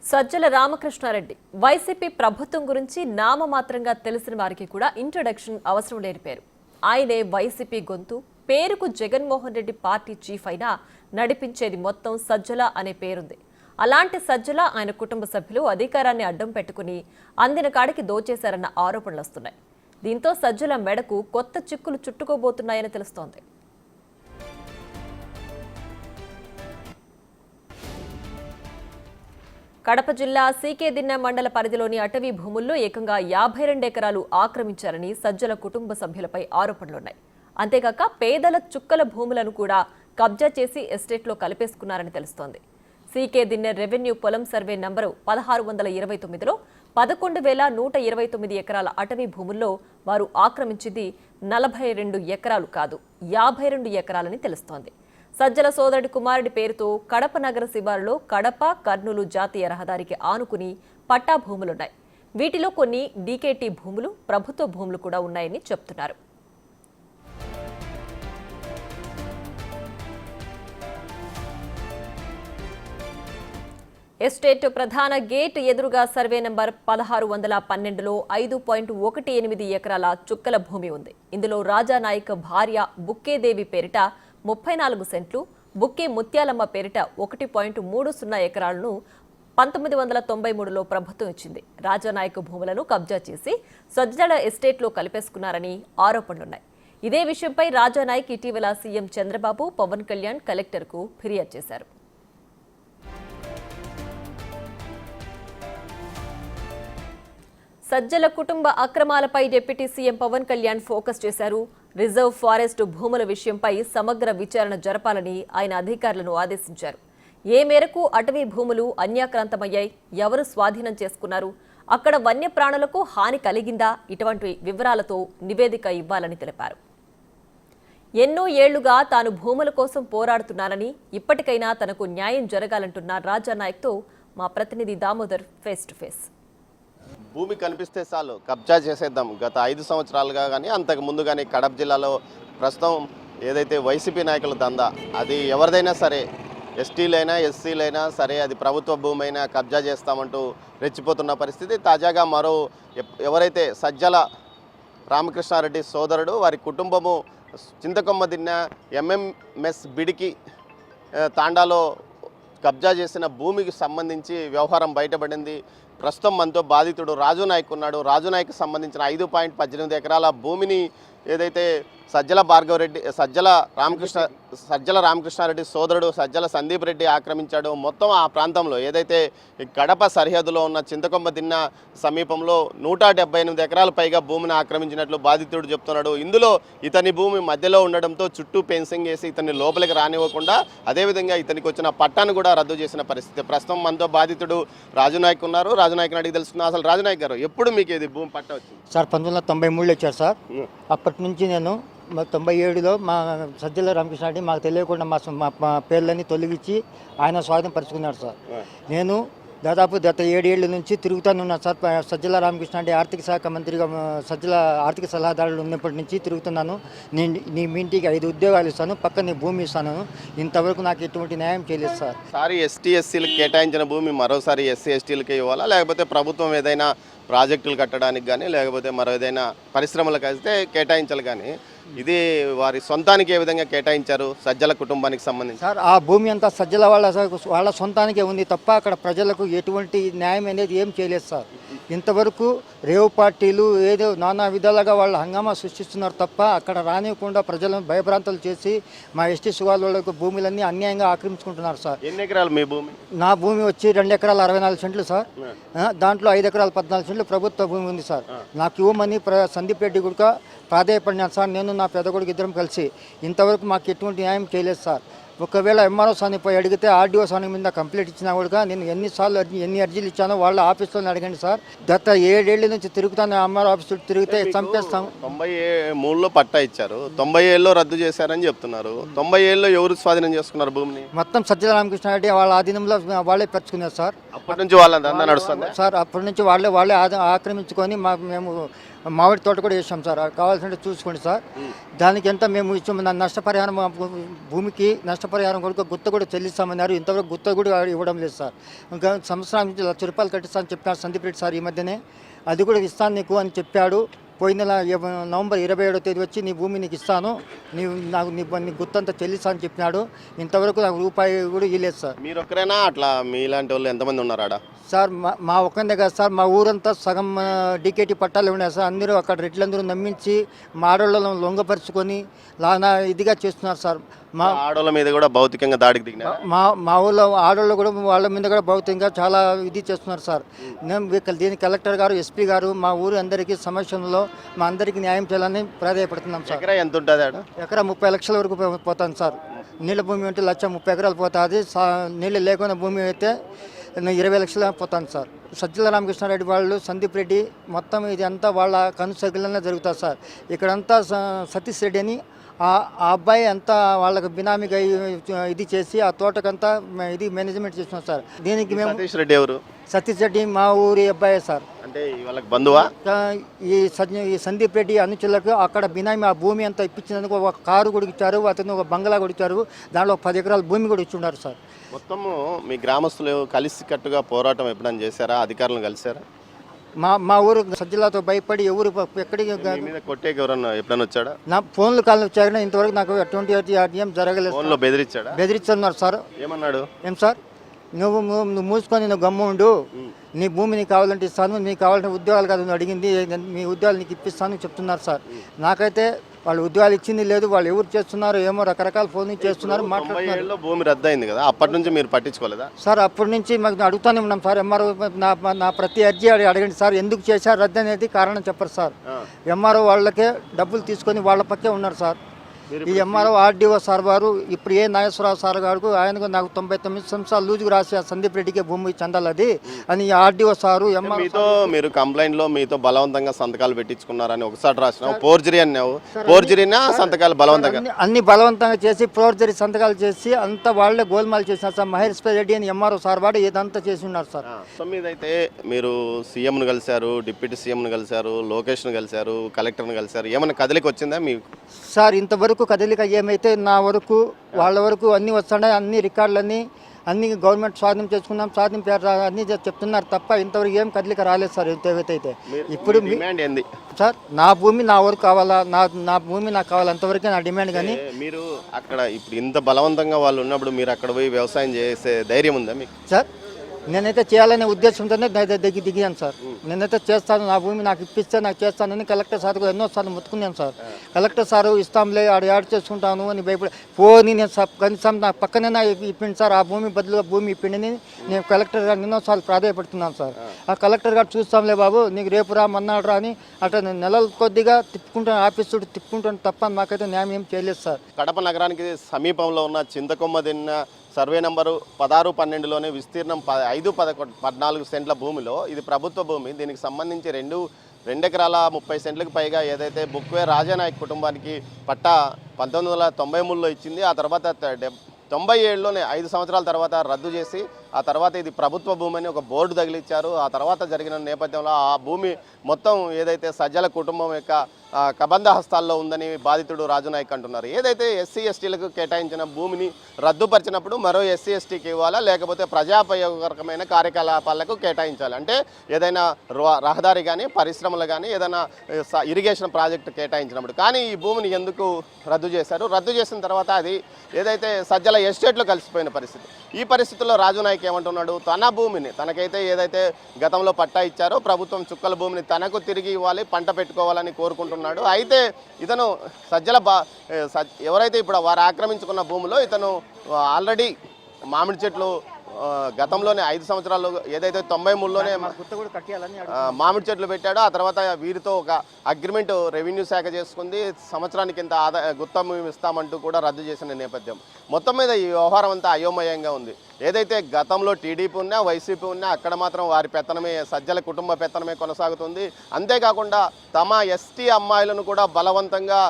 Sajjala Ramakrishna Reddy YCP ప్రభుత్వం గురించి నామమాత్రంగా తెలిసిన వారికి కూడా ఇంట్రొడక్షన్ అవసరం లేని పేరు. ఆయనే వైసీపీ గొంతు. పేరుకు జగన్మోహన్ రెడ్డి పార్టీ చీఫ్ అయినా నడిపించేది మొత్తం సజ్జల అనే పేరుంది. అలాంటి సజ్జల ఆయన కుటుంబ సభ్యులు అధికారాన్ని అడ్డం పెట్టుకుని అందిన కాడికి దోచేశారన్న ఆరోపణలు వస్తున్నాయి. దీంతో సజ్జల మెడకు కొత్త చిక్కులు చుట్టుకోబోతున్నాయని తెలుస్తోంది. కడప జిల్లా సీకేదిన్నె మండల పరిధిలోని అటవీ భూముల్లో ఏకంగా 52 ఎకరాలు ఆక్రమించారని సజ్జల కుటుంబ సభ్యులపై ఆరోపణలున్నాయి. అంతేకాక పేదల చుక్కల భూములను కూడా కబ్జా చేసి ఎస్టేట్లో కలిపేసుకున్నారని తెలుస్తోంది. సీకేదిన్నె రెవెన్యూ పొలం సర్వే నంబరు 1629లో 11,129 ఎకరాల అటవీ భూముల్లో వారు ఆక్రమించింది 42 ఎకరాలు కాదు, 52 ఎకరాలని తెలుస్తోంది. సజ్జల సోదరుడి కుమారుడి పేరుతో కడప నగర శివారులో కడప కర్నూలు జాతీయ రహదారికి ఆనుకుని పట్టా భూములున్నాయి. వీటిలో కొన్ని డీకేటీ భూములు, ప్రభుత్వ భూములు కూడా ఉన్నాయని చెప్తున్నారు. ఎస్టేట్ ప్రధాన గేట్ ఎదురుగా సర్వే నంబర్ 1612లో 5.18 ఎకరాల చుక్కల భూమి ఉంది. ఇందులో రాజానాయక్ భార్య బుక్కేదేవి పేరిట 34 సెంట్లు, బుక్కే ముత్యాలమ్మ పేరిట 1.30 ఎకరాలను 1993లో ప్రభుత్వం ఇచ్చింది. రాజానాయక్ భూములను కబ్జా చేసి సజ్జల ఎస్టేట్లో కలిపేసుకున్నారని ఆరోపణలున్నాయి. ఇదే విషయంపై రాజానాయక్ ఇటీవల సీఎం చంద్రబాబు, పవన్ కళ్యాణ్ కలెక్టర్కు ఫిర్యాదు చేశారు. సజ్జల కుటుంబ అక్రమాలపై deputy CM Pawan Kalyan focus చేశారు. రిజర్వ్ ఫారెస్ట్ భూముల విషయంపై సమగ్ర విచారణ జరపాలని ఆయన అధికారులను ఆదేశించారు. ఏ మేరకు అటవీ భూములు అన్యాక్రాంతమయ్యాయి, ఎవరు స్వాధీనం చేసుకున్నారు, అక్కడ వన్యప్రాణులకు హాని కలిగిందా, ఇటువంటి వివరాలతో నివేదిక ఇవ్వాలని తెలిపారు. ఎన్నో ఏళ్లుగా తాను భూముల కోసం పోరాడుతున్నానని, ఇప్పటికైనా తనకు న్యాయం జరగాలంటున్న రాజానాయక్తో మా ప్రతినిధి దామోదర్ ఫేస్ టు ఫేస్. భూమి కనిపిస్తే చాలు కబ్జా చేసేద్దాం. గత 5 సంవత్సరాలుగా కానీ అంతకు ముందు కానీ కడప జిల్లాలో ప్రస్తుతం ఏదైతే వైసీపీ నాయకుల దందా, అది ఎవరిదైనా సరే, ఎస్టీలైనా ఎస్సీలైనా సరే, అది ప్రభుత్వ భూమి అయినా కబ్జా చేస్తామంటూ రెచ్చిపోతున్న పరిస్థితి. తాజాగా మరో ఎవరైతే సజ్జల రామకృష్ణారెడ్డి సోదరుడు, వారి కుటుంబము చింతకొమ్మదిన్నె ఎంఎంఎస్ బిడికి తాండాలో కబ్జా చేసిన భూమికి సంబంధించి వ్యవహారం బయటపడింది. ప్రస్తుతం మనతో బాధితుడు రాజునాయక్ ఉన్నాడు. రాజునాయక్ సంబంధించిన 5.18 ఎకరాల భూమిని ఏదైతే సజ్జల రామకృష్ణారెడ్డి సోదరుడు సజ్జల సందీప్ రెడ్డి ఆక్రమించాడు. మొత్తం ఆ ప్రాంతంలో ఏదైతే కడప సరిహద్దులో ఉన్న చింతకొమ్మదిన్నె సమీపంలో 178 ఎకరాల పైగా భూమిని ఆక్రమించినట్లు బాధితుడు చెప్తున్నాడు. ఇందులో ఇతని భూమి మధ్యలో ఉండడంతో చుట్టూ ఫెన్సింగ్ వేసి ఇతన్ని లోపలికి రానివ్వకుండా, అదేవిధంగా ఇతనికి వచ్చిన పట్టాను కూడా రద్దు చేసిన పరిస్థితి. ప్రస్తుతం మనతో బాధితుడు రాజునాయక్ ఉన్నారు. రాజునాయక్ అడిగి తెలుసుకున్నా. అసలు రాజునాయక్ గారు, ఎప్పుడు మీకు ఇది భూమి పట్ట వచ్చింది? సార్ 1993లో ఇచ్చారు సార్. అప్పటి నుంచి నేను 97లో మా సజ్జల రామకృష్ణారెడ్డి మాకు తెలియకుండా మా పేర్లన్నీ తొలగించి ఆయన స్వాధీనపరుచుకున్నాడు సార్. నేను దాదాపు గత 7 ఏళ్ల నుంచి తిరుగుతానున్నాను సార్. సజ్జల రామకృష్ణారెడ్డి ఆర్థిక శాఖ మంత్రిగా, సజ్జల ఆర్థిక సలహాదారులు ఉన్నప్పటి నుంచి తిరుగుతున్నాను. నీ మీ ఇంటికి 5 ఉద్యోగాలు ఇస్తాను, పక్క నీ భూమి ఇస్తాను. ఇంతవరకు నాకు ఎటువంటి న్యాయం చేయలేదు సార్. సారీ ఎస్టీ ఎస్సీలకు కేటాయించిన భూమి మరోసారి ఎస్సీ ఎస్టీలకే ఇవ్వాలా, లేకపోతే ప్రభుత్వం ఏదైనా ప్రాజెక్టులు కట్టడానికి కానీ, లేకపోతే మరో ఏదైనా పరిశ్రమలకు అయితే కేటాయించాలి, కానీ ఇది వారి సొంతానికి ఏ విధంగా కేటాయించారు సజ్జల కుటుంబానికి సంబంధించి? సార్ ఆ భూమి అంతా సజ్జల వాళ్ళ సొంతానికే ఉంది తప్ప అక్కడ ప్రజలకు ఎటువంటి న్యాయం అనేది ఏం చేయలేదు సార్. ఇంతవరకు రేవు పార్టీలు ఏదో నానా విధాలుగా వాళ్ళు హంగామా సృష్టిస్తున్నారు తప్ప అక్కడ రానివ్వకుండా ప్రజలను భయభ్రాంతులు చేసి మా ఎస్టీ సుగాళ్ళకు భూములన్నీ అన్యాయంగా ఆక్రమించుకుంటున్నారు సార్. ఎన్ని ఎకరాలు మీ భూమి? నా భూమి వచ్చి 2 ఎకరాలు 64 సెంట్లు సార్. దాంట్లో 5 ఎకరాలు 14 సెంట్లు ప్రభుత్వ భూమి ఉంది సార్. నాకు ఇవ్వమని సందీప్ రెడ్డి కూడా ప్రాధాయపడినాను సార్. నేను నా పెద్ద కొడుకు ఇద్దరం కలిసి. ఇంతవరకు మాకు ఎటువంటి న్యాయం చేయలేదు సార్. ఒకవేళ ఎంఆర్ఓ సార్ని పోయి అడిగితే ఆర్డీఓ సార్ మీద కంప్లైంట్ ఇచ్చినా కూడా నేను ఎన్ని అర్జీలు ఇచ్చానో వాళ్ళ ఆఫీస్లో అడగండి సార్. గత 7 ఏళ్ల నుంచి తిరుగుతాను, ఎంఆర్ఓ ఆఫీస్ తిరిగితే చంపేస్తాం. 93లో పట్టా ఇచ్చారు, 97లో రద్దు చేశారని చెప్తున్నారు. 97లో ఎవరు స్వాధీనం చేసుకున్నారు భూమిని? మొత్తం సజ్జల రామకృష్ణారెడ్డి వాళ్ళ ఆధీనంలో వాళ్ళే పెంచుకున్నారు సార్. అప్పటి నుంచి వాళ్ళ దందా నడుస్తుంది సార్. అప్పటి నుంచి వాళ్ళే ఆక్రమించుకొని మేము మామిడి తోట కూడా వేసాం సార్, కావాల్సింటే చూసుకోండి సార్. దానికి ఎంత మేము ఇచ్చాము, నష్టపరిహారం భూమికి నష్టపరిహారం కూడా గుత్త కూడా చెల్లిస్తామన్నారు. ఇంతవరకు గుత్త కూడా ఇవ్వడం లేదు సార్. ఇంకా సంవత్సరానికి ₹1,00,000 కట్టిస్తానని చెప్పాడు సందీప్ రెడ్డి సార్ ఈ మధ్యనే. అది కూడా ఇస్తాను నీకు అని చెప్పాడు. పోయిన నెల నవంబర్ 27వ తేదీ వచ్చి నీ భూమి నీకు ఇస్తాను, నీ గుత్తంతా చెల్లిస్తానని చెప్పినాడు. ఇంతవరకు నాకు రూపాయి కూడా ఇవ్వలేదు సార్. మీరు ఒక్కరేనా అట్లా మీలాంటి వాళ్ళు ఎంతమంది ఉన్నారు ఆడ? సార్ మా ఒక్కనే కాదు సార్, మా ఊరంతా సగం డీకేటీ పట్టాలు ఉన్నాయి సార్. అందరూ అక్కడ రెడ్లందరూ నమ్మించి మా ఆడవాళ్ళను లొంగపరుచుకొని లానా ఇదిగా చేస్తున్నారు సార్. మా ఆడవాళ్ళ మీద కూడా భౌతికంగా దాడికి దిగిన మా ఊళ్ళో ఆడవాళ్ళు కూడా వాళ్ళ మీద కూడా భౌతికంగా చాలా ఇది చేస్తున్నారు సార్. దీనికి కలెక్టర్ గారు, ఎస్పీ గారు మా ఊరు అందరికీ సమస్యలలో మా అందరికీ న్యాయం చేయాలని ప్రాధాయపడుతున్నాం సార్. ఎకరా ఎంత ఉంటుంది ఆడ? ఎకరా 30 లక్షల వరకు పోతాను సార్. నీళ్ళ భూమి అంటే 1,30 ఎకరాలు పోతుంది. నీళ్ళు లేకుండా భూమి అయితే 20 లక్షలు పోతాను సార్. సజ్జల రామకృష్ణారెడ్డి వాళ్ళు, సందీప్ రెడ్డి మొత్తం ఇది అంతా వాళ్ళ కనుసైకిల్లోనే జరుగుతుంది సార్. ఇక్కడంతా సతీష్ రెడ్డి అని ఆ అబ్బాయి అంతా వాళ్ళకి బినామీగా ఇది చేసి ఆ తోటకంతా ఇది మేనేజ్మెంట్ చేస్తున్నాం సార్. దీనికి మేము సతీష్ రెడ్డి ఎవరు? సతీష్ రెడ్డి మా ఊరి అబ్బాయి సార్. అంటే వాళ్ళకి బంధువా? ఈ సందీప్ రెడ్డి అనుచరులకు అక్కడ బినామీ ఆ భూమి అంతా ఇప్పించినందుకు ఒక కారు కూడా ఇచ్చారు, అతను ఒక బంగ్లా కూడా ఇచ్చారు. దాంట్లో 10 ఎకరాల భూమి కూడా ఇచ్చున్నారు సార్. మొత్తము మీ గ్రామస్తులు కలిసికట్టుగా పోరాటం ఎప్పుడైనా చేశారా? అధికారులను కలిశారా? మా ఊరు సజ్జలతో భయపడి ఎవరు ఎక్కడికి మీద కొట్టేకి ఎవరన్నా ఎప్పుడైనా వచ్చాడా? నా ఫోన్లు కాల్ వచ్చాక ఇంతవరకు నాకు ఎటువంటి ఏం జరగలేదు. ఫోన్లో బెదిరించాడా? బెదిరిస్తున్నారు సార్. ఏమన్నాడు? ఏం సార్, నువ్వు మూసుకొని నువ్వు గమ్ము ఉండు, నీ భూమి నీకు కావాలంటే ఇస్తాను, నీకు కావాలంటే ఉద్యోగాలు కాదు అడిగింది, మీ ఉద్యోగాలు నీకు ఇప్పిస్తాను చెప్తున్నారు సార్. నాకైతే వాళ్ళు ఉద్యోగాలు ఇచ్చింది లేదు, వాళ్ళు ఎవరు చేస్తున్నారు ఏమో రకరకాల ఫోన్ చేస్తున్నారు, మాట్లాడుతున్నారు. భూమి రద్దయింది కదా, అప్పటి నుంచి మీరు పట్టించుకోలేదా సార్? అప్పటి నుంచి మాకు అడుగుతూనే ఉన్నాం సార్. ఎంఆర్ఓ నా ప్రతి అర్జీ అడగండి సార్, ఎందుకు చేశారు రద్దు అనేది కారణం చెప్పరు సార్. ఎంఆర్ఓ వాళ్ళకే డబ్బులు తీసుకొని వాళ్ళ పక్కే ఉన్నారు సార్. ఈ ఎంఆర్ఓ ఆర్డీఓ సార్ వారు ఇప్పుడు నాగేశ్వరరావు సార్ గారు ఆయనకు నాకు 99 సంవత్సరాలు లూజుకు రాసి సందీప్ రెడ్డికి భూమి చెందాలి అది అని ఆర్డీఓ సారు మీతో మీరు కంప్లైంట్లో మీతో బలవంతంగా సంతకాలు పెట్టించుకున్నారని ఒకసారి రాసినావు. ఫోర్జరీ అన్నావు. ఫోర్జరీనా సంతకాలు బలవంతంగా? అన్ని బలవంతంగా చేసి ఫోర్జరీ సంతకాలు చేసి అంతా వాళ్ళే గోల్మాల్ చేసినారు సార్. మహేష్ రెడ్డి అని ఎంఆర్ఓ సార్ వాడు ఇదంతా చేసి ఉన్నారు సార్. అయితే మీరు సీఎంను కలిశారు, డిప్యూటీ సీఎంను కలిశారు, లోకేష్ను కలిశారు, కలెక్టర్ను కలిశారు. ఏమైనా కదలిక వచ్చిందా మీకు? సార్ ఇంతవరకు కదలిక ఏమైతే నా వరకు వాళ్ళ వరకు అన్నీ వస్తున్నాయి, అన్ని రికార్డులన్నీ అన్ని గవర్నమెంట్ స్వాధీనం చేసుకున్నాం, స్వాధీనం అన్నీ చెప్తున్నారు తప్ప ఇంతవరకు ఏం కదలిక రాలేదు సార్. అయితే ఇప్పుడు ఏంది సార్, నా భూమి నా వరకు కావాలా, నా భూమి నాకు కావాలి, అంతవరకే నా డిమాండ్. కానీ మీరు అక్కడ ఇప్పుడు ఇంత బలవంతంగా వాళ్ళు ఉన్నప్పుడు మీరు అక్కడ పోయి వ్యవసాయం చేసే ధైర్యం ఉందా మీకు? సార్ నేనైతే చేయాలనే ఉద్దేశంతోనే దిగాను సార్. నేనైతే చేస్తాను, నా భూమి నాకు ఇప్పిస్తే నాకు చేస్తానని కలెక్టర్ సార్కు ఎన్నోసార్లు ముట్టుకున్నాను సార్. కలెక్టర్ సారు ఇస్తాంలే యాడ్ చేసుకుంటాను అని భయపడి పోనీ నేను కనీసం నా పక్కనే ఇప్పిండి సార్, ఆ భూమి బదులుగా భూమి ఇప్పిండి నేను కలెక్టర్ గారు ఎన్నోసార్లు ప్రాధాయపడుతున్నాను సార్. ఆ కలెక్టర్ గారు చూస్తాంలే బాబు నీకు రేపు రా మన్నాడు రా అని అట్లా నేను నెలలు కొద్దిగా తిప్పుకుంటాను, ఆఫీస్ చుట్టూ తిప్పుకుంటాను తప్ప నాకైతే న్యాయం ఏం చేయలేదు సార్. కడప నగరానికి సమీపంలో ఉన్న చింతకొమ్మ దిన్న సర్వే నంబరు 16-12లోనే విస్తీర్ణం 5-14 సెంట్ల భూమిలో ఇది ప్రభుత్వ భూమి. దీనికి సంబంధించి 2 ఎకరాల 30 సెంట్లకు పైగా ఏదైతే బుక్వే రాజానాయక్ కుటుంబానికి పట్టా 1993లో ఇచ్చింది. ఆ తర్వాత 97లోనే 5 సంవత్సరాల తర్వాత రద్దు చేసి ఆ తర్వాత ఇది ప్రభుత్వ భూమి అని ఒక బోర్డు తగిలిచ్చారు. ఆ తర్వాత జరిగిన నేపథ్యంలో ఆ భూమి మొత్తం ఏదైతే సజ్జల కుటుంబం యొక్క కబంధ హస్తాల్లో ఉందని బాధితుడు రాజునాయక్ అంటున్నారు. ఏదైతే ఎస్సీ ఎస్టీలకు కేటాయించిన భూమిని రద్దుపరిచినప్పుడు మరో ఎస్సీ ఎస్టీకి ఇవ్వాలా, లేకపోతే ప్రజాపయోగకరమైన కార్యకలాపాలకు కేటాయించాలి. అంటే ఏదైనా రహదారి కానీ పరిశ్రమలు కానీ ఏదైనా ఇరిగేషన్ ప్రాజెక్టు కేటాయించినప్పుడు. కానీ ఈ భూమిని ఎందుకు రద్దు చేశారు? రద్దు చేసిన తర్వాత అది ఏదైతే సజ్జల ఎస్టేట్లో కలిసిపోయిన పరిస్థితి. ఈ పరిస్థితుల్లో రాజునాయక్ ఏమంటున్నాడు? తన భూమిని తనకైతే ఏదైతే గతంలో పట్టా ఇచ్చారో ప్రభుత్వం చుక్కల భూమిని తనకు తిరిగి ఇవ్వాలి, పంట పెట్టుకోవాలని కోరుకుంటున్నాడు. అయితే ఇతను సజ్జల ఎవరైతే ఇప్పుడు వారు ఆక్రమించుకున్న భూమిలో ఇతను ఆల్రెడీ మామిడి చెట్లు గతంలోనే 5 సంవత్సరాలు ఏదైతే 93లోనే మామిడి చెట్లు పెట్టాడో ఆ తర్వాత వీరితో ఒక అగ్రిమెంట్ రెవెన్యూ శాఖ చేసుకుంది. సంవత్సరానికి ఇంత గుత్తం ఇస్తామంటూ కూడా రద్దు చేసిన నేపథ్యం. మొత్తం మీద ఈ వ్యవహారం అంతా అయోమయంగా ఉంది. ఏదైతే గతంలో టీడీపీ ఉన్నా వైసీపీ ఉన్నా అక్కడ మాత్రం వారి పెత్తనమే, సజ్జల కుటుంబ పెత్తనమే కొనసాగుతుంది. అంతేకాకుండా తమ ఎస్టీ అమ్మాయిలను కూడా బలవంతంగా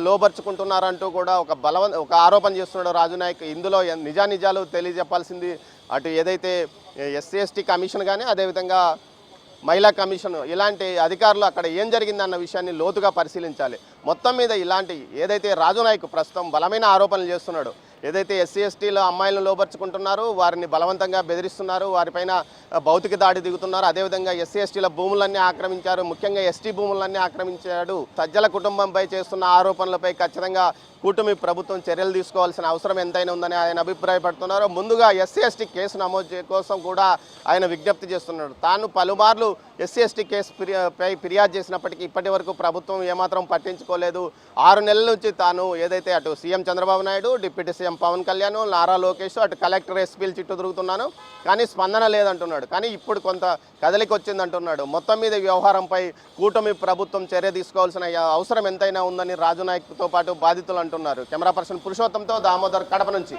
లోపరుచుకుంటున్నారంటూ కూడా ఒక ఆరోపణ చేస్తున్నాడు రాజునాయక్. ఇందులో నిజానిజాలు తెలియజెప్పాల్సింది అటు ఏదైతే ఎస్సీ ఎస్టీ కమిషన్ కానీ అదేవిధంగా మహిళా కమిషన్ ఇలాంటి అధికారులు అక్కడ ఏం జరిగిందన్న విషయాన్ని లోతుగా పరిశీలించాలి. మొత్తం మీద ఇలాంటి ఏదైతే రాజు నాయక్ ప్రస్తుతం బలమైన ఆరోపణలు చేస్తున్నాడు, ఏదైతే ఎస్సీ ఎస్టీల అమ్మాయిలను లోపరుచుకుంటున్నారు, వారిని బలవంతంగా బెదిరిస్తున్నారు, వారిపైన భౌతిక దాడి దిగుతున్నారు, అదేవిధంగా ఎస్సీ ఎస్టీల భూములన్నీ ఆక్రమించారు, ముఖ్యంగా ఎస్టీ భూములన్నీ ఆక్రమించాడు. సజ్జల కుటుంబంపై చేస్తున్న ఆరోపణలపై ఖచ్చితంగా కూటమి ప్రభుత్వం చర్యలు తీసుకోవాల్సిన అవసరం ఎంతైనా ఉందని ఆయన అభిప్రాయపడుతున్నారు. ముందుగా ఎస్సీ ఎస్టీ కేసు నమోదు కోసం కూడా ఆయన విజ్ఞప్తి చేస్తున్నాడు. తాను పలుమార్లు ఎస్సీ ఎస్టీ కేసు పై ఫిర్యాదు చేసినప్పటికీ ఇప్పటి వరకు ప్రభుత్వం ఏమాత్రం పట్టించుకోలేదు. 6 నెలల నుంచి తాను ఏదైతే అటు CM Chandrababu Naidu, deputy CM Pawan Kalyan, Nara Lokesh, అటు కలెక్టర్ ఎస్పీల చుట్టూ తిరుగుతున్నాను, కానీ స్పందన లేదంటున్నాడు. కానీ ఇప్పుడు కొంత కదలిక వచ్చిందంటున్నాడు. మొత్తం మీద వ్యవహారంపై కూటమి ప్రభుత్వం చర్య తీసుకోవాల్సిన అవసరం ఎంతైనా ఉందని రాజు నాయక్తో పాటు బాధితులు అంటున్నారు. కెమెరా పర్సన్ పురుషోత్తంతో దామోదర్, కడప నుంచి.